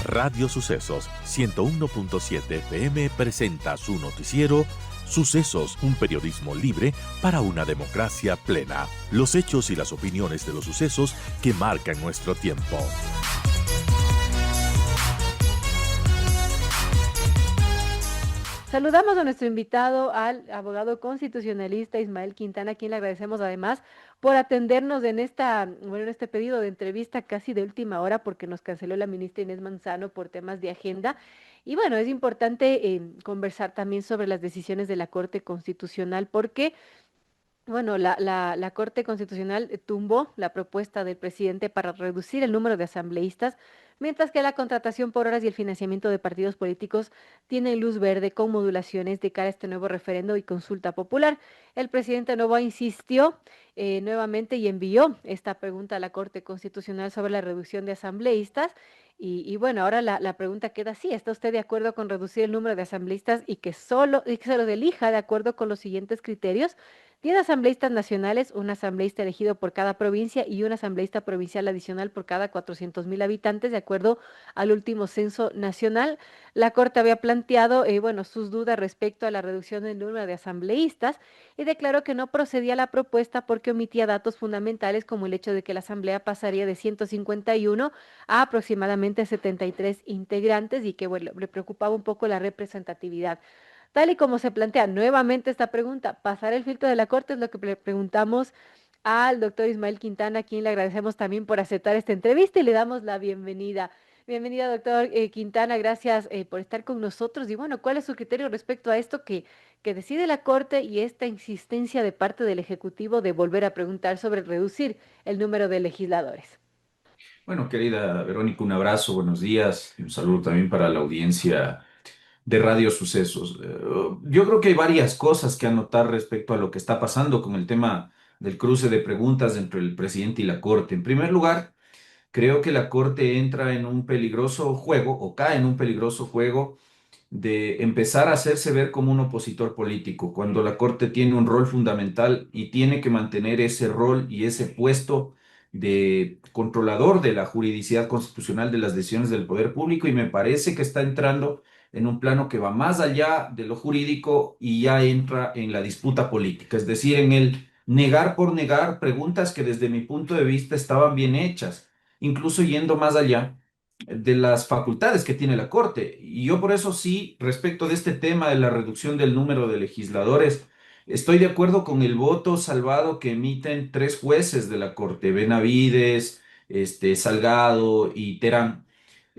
Radio Sucesos 101.7 FM presenta su noticiero Sucesos, un periodismo libre para una democracia plena. Los hechos y las opiniones de los sucesos que marcan nuestro tiempo. Saludamos a nuestro invitado, al abogado constitucionalista Ismael Quintana, a quien le agradecemos además por atendernos en en este pedido de entrevista casi de última hora, porque nos canceló la ministra Inés Manzano por temas de agenda. Y bueno, es importante conversar también sobre las decisiones de la Corte Constitucional, porque bueno, la Corte Constitucional tumbó la propuesta del presidente para reducir el número de asambleístas, mientras que la contratación por horas y el financiamiento de partidos políticos tienen luz verde con modulaciones de cara a este nuevo referendo y consulta popular. El presidente Noboa insistió nuevamente y envió esta pregunta a la Corte Constitucional sobre la reducción de asambleístas. Y bueno, ahora la pregunta queda así: ¿está usted de acuerdo con reducir el número de asambleístas y que se los elija de acuerdo con los siguientes criterios? 10 asambleístas nacionales, un asambleísta elegido por cada provincia y un asambleísta provincial adicional por cada 400.000 habitantes, de acuerdo al último censo nacional. La Corte había planteado, bueno, sus dudas respecto a la reducción del número de asambleístas y declaró que no procedía la propuesta porque omitía datos fundamentales como el hecho de que la asamblea pasaría de 151 a aproximadamente 73 integrantes y que, bueno, le preocupaba un poco la representatividad. Tal y como se plantea nuevamente esta pregunta, ¿pasar el filtro de la Corte? Es lo que le preguntamos al doctor Ismael Quintana, a quien le agradecemos también por aceptar esta entrevista y le damos la bienvenida. Bienvenida, doctor Quintana, gracias por estar con nosotros. Y bueno, ¿cuál es su criterio respecto a esto que decide la Corte y esta insistencia de parte del Ejecutivo de volver a preguntar sobre reducir el número de legisladores? Bueno, querida Verónica, un abrazo, buenos días y un saludo también para la audiencia de Radio Sucesos. Yo creo que hay varias cosas que anotar respecto a lo que está pasando con el tema del cruce de preguntas entre el presidente y la Corte. En primer lugar, creo que la Corte entra en un peligroso juego o cae en un peligroso juego de empezar a hacerse ver como un opositor político, cuando la Corte tiene un rol fundamental y tiene que mantener ese rol y ese puesto de controlador de la juridicidad constitucional de las decisiones del poder público, y me parece que está entrando en un plano que va más allá de lo jurídico y ya entra en la disputa política, es decir, en el negar por negar preguntas que desde mi punto de vista estaban bien hechas, incluso yendo más allá de las facultades que tiene la Corte. Y yo por eso sí, respecto de este tema de la reducción del número de legisladores, estoy de acuerdo con el voto salvado que emiten tres jueces de la Corte, Benavides, Salgado y Terán,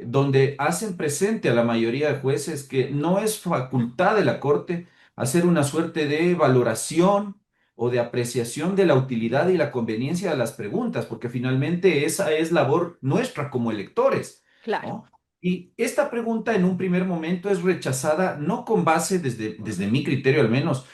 donde hacen presente a la mayoría de jueces que no es facultad de la Corte hacer una suerte de valoración o de apreciación de la utilidad y la conveniencia de las preguntas, porque finalmente esa es labor nuestra como electores, Claro. ¿no? Y esta pregunta en un primer momento es rechazada no con base, desde mi criterio al menos,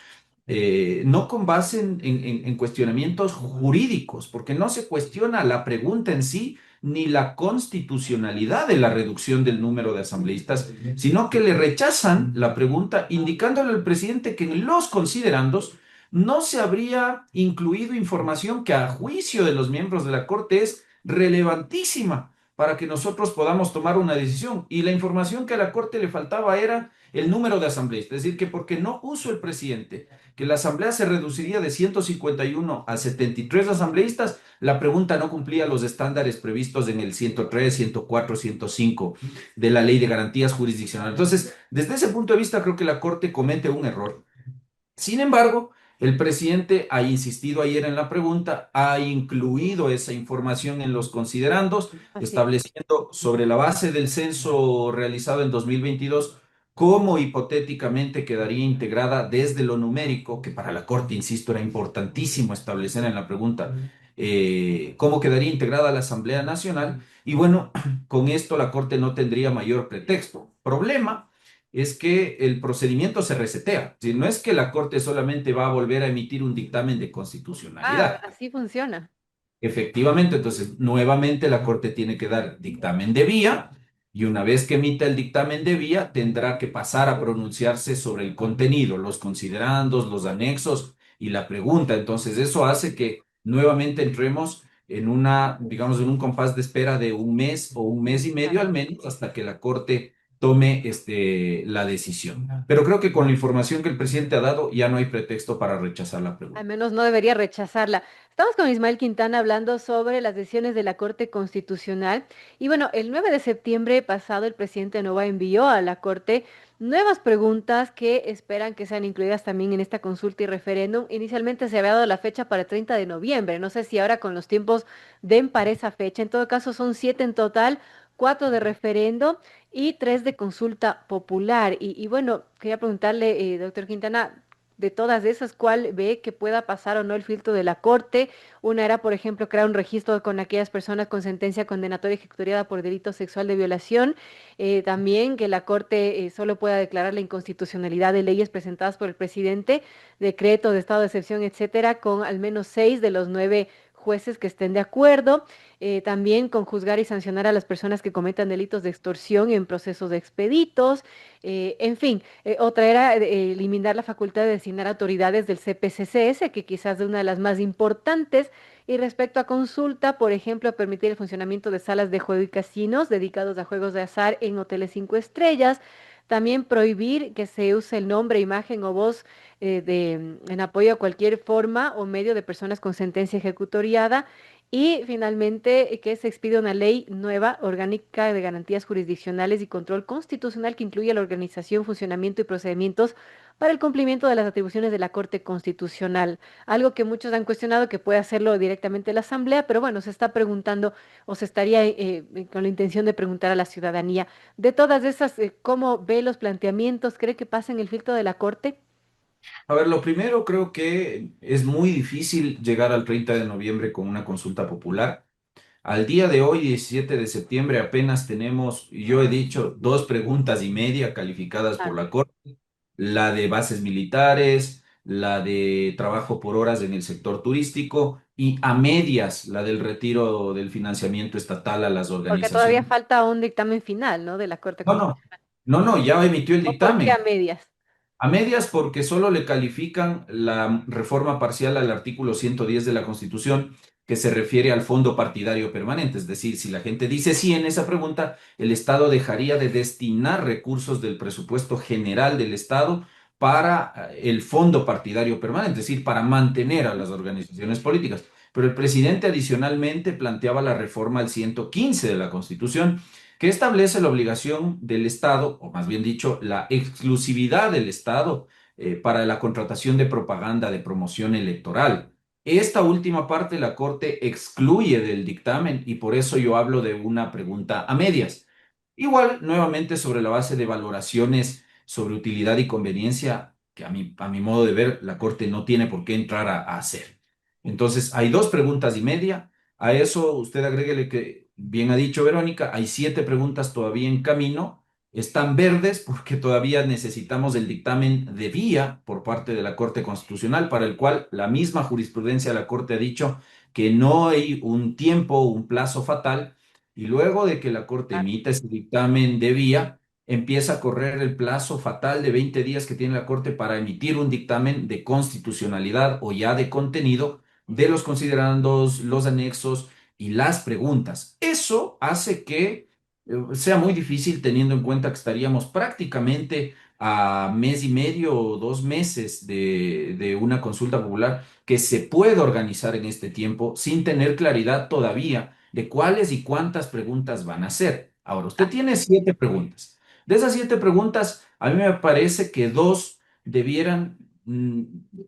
no con base en cuestionamientos jurídicos, porque no se cuestiona la pregunta en sí ni la constitucionalidad de la reducción del número de asambleístas, sino que le rechazan la pregunta indicándole al presidente que en los considerandos no se habría incluido información que a juicio de los miembros de la Corte es relevantísima para que nosotros podamos tomar una decisión. Y la información que a la Corte le faltaba era el número de asambleístas, es decir, que porque no puso el presidente que la asamblea se reduciría de 151 a 73 asambleístas, la pregunta no cumplía los estándares previstos en el 103, 104, 105 de la Ley de Garantías Jurisdiccionales. Entonces, desde ese punto de vista, creo que la Corte comete un error. Sin embargo, el presidente ha insistido ayer en la pregunta, ha incluido esa información en los considerandos, Así es. estableciendo sobre la base del censo realizado en 2022 cómo hipotéticamente quedaría integrada desde lo numérico, que para la Corte, insisto, era importantísimo establecer en la pregunta, cómo quedaría integrada la Asamblea Nacional. Y bueno, con esto la Corte no tendría mayor pretexto. Problema es que el procedimiento se resetea. Si no es que la Corte solamente va a volver a emitir un dictamen de Ah, constitucionalidad. así funciona. Efectivamente, entonces nuevamente la Corte tiene que dar dictamen de vía, y una vez que emita el dictamen de vía tendrá que pasar a pronunciarse sobre el contenido, los considerandos, los anexos y la pregunta. Entonces eso hace que nuevamente entremos en una, digamos, en un compás de espera de un mes o un mes y medio al menos hasta que la Corte tome la decisión. Pero creo que con la información que el presidente ha dado ya no hay pretexto para rechazar la Al pregunta. menos no debería rechazarla. Estamos con Ismael Quintana hablando sobre las decisiones de la Corte Constitucional. Y bueno, el 9 de septiembre pasado el presidente Nova envió a la Corte nuevas preguntas que esperan que sean incluidas también en esta consulta y referéndum. Inicialmente se había dado la fecha para el 30 de noviembre. No sé si ahora con los tiempos den para esa fecha. En todo caso, son 7 en total, 4 de referendo y 3 de consulta popular. Y bueno, quería preguntarle, doctor Quintana, de todas esas, ¿cuál ve que pueda pasar o no el filtro de la Corte? Una era, por ejemplo, crear un registro con aquellas personas con sentencia condenatoria ejecutoriada por delito sexual de violación. También que la Corte solo pueda declarar la inconstitucionalidad de leyes presentadas por el presidente, decreto de estado de excepción, etcétera, con al menos 6 de los 9 jueces que estén de acuerdo. También con juzgar y sancionar a las personas que cometan delitos de extorsión en procesos de expeditos. En fin. Otra era eliminar la facultad de designar autoridades del CPCCS, que quizás es una de las más importantes. Y respecto a consulta, por ejemplo, permitir el funcionamiento de salas de juego y casinos dedicados a juegos de azar en hoteles 5 estrellas. También prohibir que se use el nombre, imagen o voz en apoyo a cualquier forma o medio de personas con sentencia ejecutoriada. Y finalmente, que se expida una ley nueva, orgánica de garantías jurisdiccionales y control constitucional que incluya la organización, funcionamiento y procedimientos para el cumplimiento de las atribuciones de la Corte Constitucional. Algo que muchos han cuestionado que puede hacerlo directamente la Asamblea, pero bueno, se está preguntando o se estaría con la intención de preguntar a la ciudadanía. De todas esas, ¿cómo ve los planteamientos? ¿Cree que pasen el filtro de la Corte? A ver, lo primero creo que es muy difícil llegar al 30 de noviembre con una consulta popular. Al día de hoy, 17 de septiembre, apenas tenemos, yo he dicho, dos preguntas y media calificadas por Claro. la Corte, la de bases militares, la de trabajo por horas en el sector turístico y a medias la del retiro del financiamiento estatal a las Porque todavía organizaciones. falta un dictamen final, ¿no? De la Corte No, no, Constitucional. no, ya emitió el ¿O por qué a dictamen. medias? A medias porque solo le califican la reforma parcial al artículo 110 de la Constitución que se refiere al fondo partidario permanente. Es decir, si la gente dice sí en esa pregunta, el Estado dejaría de destinar recursos del presupuesto general del Estado para el fondo partidario permanente, es decir, para mantener a las organizaciones políticas. Pero el presidente adicionalmente planteaba la reforma al 115 de la Constitución que establece la obligación del Estado, o más bien dicho, la exclusividad del Estado para la contratación de propaganda de promoción electoral. Esta última parte la Corte excluye del dictamen y por eso yo hablo de una pregunta a medias. Igual, nuevamente, sobre la base de valoraciones sobre utilidad y conveniencia, que a mi modo de ver, la Corte no tiene por qué entrar a hacer. Entonces, hay dos preguntas y media. A eso usted agréguele que, bien ha dicho Verónica, hay 7 preguntas todavía en camino, están verdes porque todavía necesitamos el dictamen de vía por parte de la Corte Constitucional, para el cual la misma jurisprudencia de la Corte ha dicho que no hay un tiempo, un plazo fatal, y luego de que la Corte Claro. emita ese dictamen de vía, empieza a correr el plazo fatal de 20 días que tiene la Corte para emitir un dictamen de constitucionalidad o ya de contenido de los considerandos, los anexos y las preguntas. Eso hace que sea muy difícil teniendo en cuenta que estaríamos prácticamente a mes y medio o 2 meses de una consulta popular que se puede organizar en este tiempo sin tener claridad todavía de cuáles y cuántas preguntas van a ser. Ahora, usted tiene 7 preguntas. De esas 7 preguntas, a mí me parece que dos debieran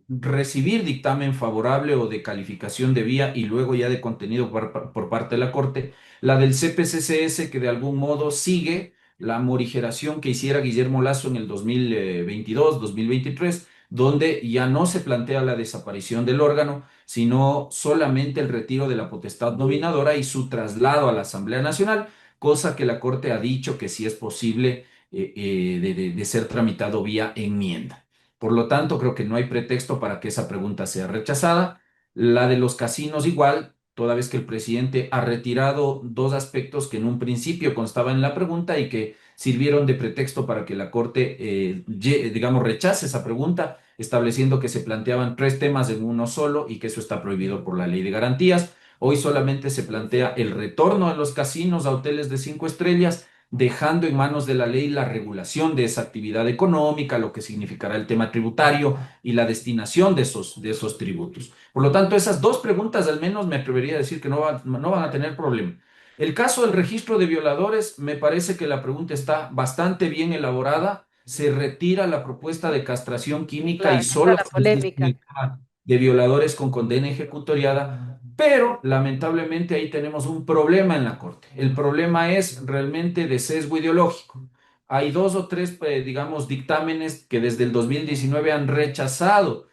recibir dictamen favorable o de calificación de vía y luego ya de contenido por parte de la Corte. La del CPCCS que de algún modo sigue la morigeración que hiciera Guillermo Lazo en el 2022, 2023, donde ya no se plantea la desaparición del órgano, sino solamente el retiro de la potestad nominadora y su traslado a la Asamblea Nacional, cosa que la Corte ha dicho que sí es posible de ser tramitado vía enmienda. Por lo tanto, creo que no hay pretexto para que esa pregunta sea rechazada. La de los casinos igual, toda vez que el presidente ha retirado dos aspectos que en un principio constaban en la pregunta y que sirvieron de pretexto para que la Corte, digamos, rechace esa pregunta, estableciendo que se planteaban 3 temas en uno solo y que eso está prohibido por la ley de garantías. Hoy solamente se plantea el retorno a los casinos, a hoteles de 5 estrellas, dejando en manos de la ley la regulación de esa actividad económica, lo que significará el tema tributario y la destinación de esos tributos. Por lo tanto, esas dos preguntas al menos me atrevería a decir que no van a tener problema. El caso del registro de violadores, me parece que la pregunta está bastante bien elaborada. Se retira la propuesta de castración química y Claro, esa es solo la se insiste en polémica. el tema de violadores con condena ejecutoriada, pero lamentablemente ahí tenemos un problema en la Corte. El problema es realmente de sesgo ideológico. Hay dos o tres, digamos, dictámenes que desde el 2019 han rechazado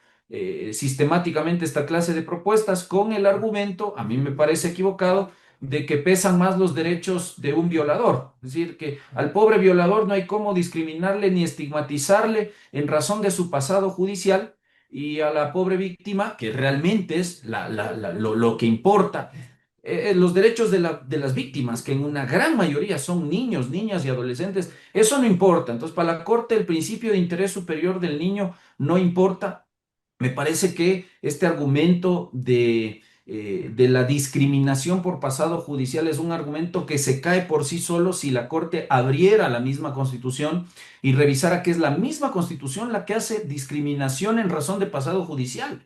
sistemáticamente esta clase de propuestas con el argumento, a mí me parece equivocado, de que pesan más los derechos de un violador. Es decir, que al pobre violador no hay cómo discriminarle ni estigmatizarle en razón de su pasado judicial, y a la pobre víctima, que realmente es lo que importa, los derechos de las víctimas, que en una gran mayoría son niños, niñas y adolescentes, eso no importa. Entonces, para la Corte, el principio de interés superior del niño no importa. Me parece que este argumento de la discriminación por pasado judicial es un argumento que se cae por sí solo si la Corte abriera la misma Constitución y revisara que es la misma Constitución la que hace discriminación en razón de pasado judicial.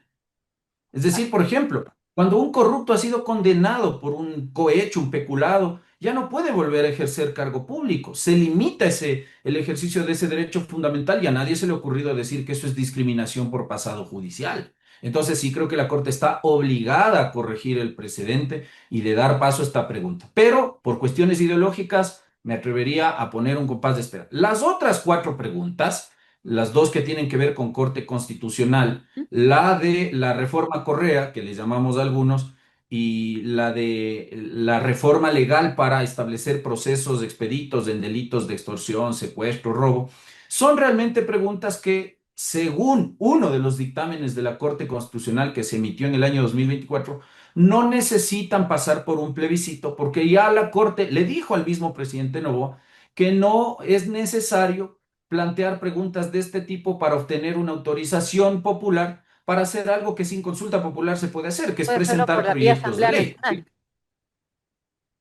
Es decir, por ejemplo, cuando un corrupto ha sido condenado por un cohecho, un peculado, ya no puede volver a ejercer cargo público. Se limita el ejercicio de ese derecho fundamental y a nadie se le ha ocurrido decir que eso es discriminación por pasado judicial. Entonces sí creo que la Corte está obligada a corregir el precedente y de dar paso a esta pregunta. Pero por cuestiones ideológicas me atrevería a poner un compás de espera. Las otras cuatro preguntas, las dos que tienen que ver con Corte Constitucional, la de la reforma Correa, que le llamamos a algunos, y la de la reforma legal para establecer procesos expeditos en delitos de extorsión, secuestro, robo, son realmente preguntas que, según uno de los dictámenes de la Corte Constitucional que se emitió en el año 2024, no necesitan pasar por un plebiscito, porque ya la Corte le dijo al mismo presidente Novoa que no es necesario plantear preguntas de este tipo para obtener una autorización popular para hacer algo que sin consulta popular se puede hacer, que es Puede hacerlo por presentar la vía proyectos de Asamblea ley. Nacional.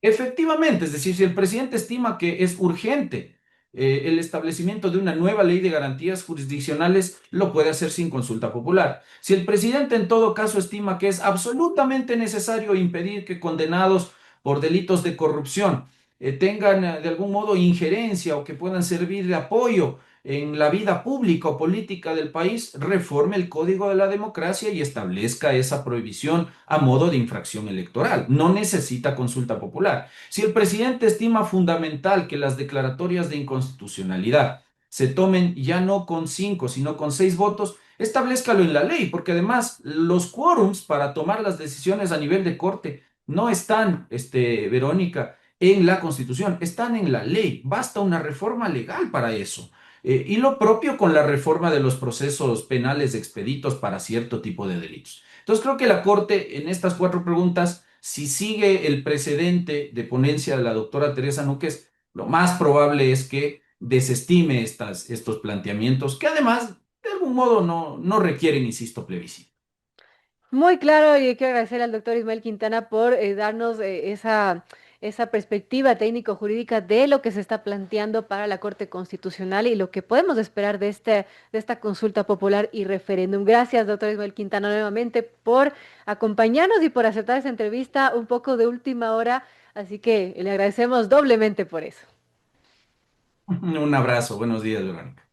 Efectivamente, es decir, si el presidente estima que es urgente el establecimiento de una nueva ley de garantías jurisdiccionales, lo puede hacer sin consulta popular. Si el presidente en todo caso estima que es absolutamente necesario impedir que condenados por delitos de corrupción tengan de algún modo injerencia o que puedan servir de apoyo en la vida pública o política del país, reforme el Código de la Democracia y establezca esa prohibición a modo de infracción electoral. No necesita consulta popular. Si el presidente estima fundamental que las declaratorias de inconstitucionalidad se tomen ya no con 5, sino con 6 votos, establezcalo en la ley, porque además los quórums para tomar las decisiones a nivel de corte no están, Verónica, en la Constitución, están en la ley. Basta una reforma legal para eso. Y lo propio con la reforma de los procesos penales expeditos para cierto tipo de delitos. Entonces creo que la Corte en estas cuatro preguntas, si sigue el precedente de ponencia de la doctora Teresa Núquez, lo más probable es que desestime estos planteamientos, que además de algún modo no requieren, insisto, plebiscito. Muy claro, y quiero agradecer al doctor Ismael Quintana por darnos esa perspectiva técnico-jurídica de lo que se está planteando para la Corte Constitucional y lo que podemos esperar de esta consulta popular y referéndum. Gracias, doctor Ismael Quintana, nuevamente por acompañarnos y por aceptar esa entrevista un poco de última hora, así que le agradecemos doblemente por eso. Un abrazo, buenos días, Verónica.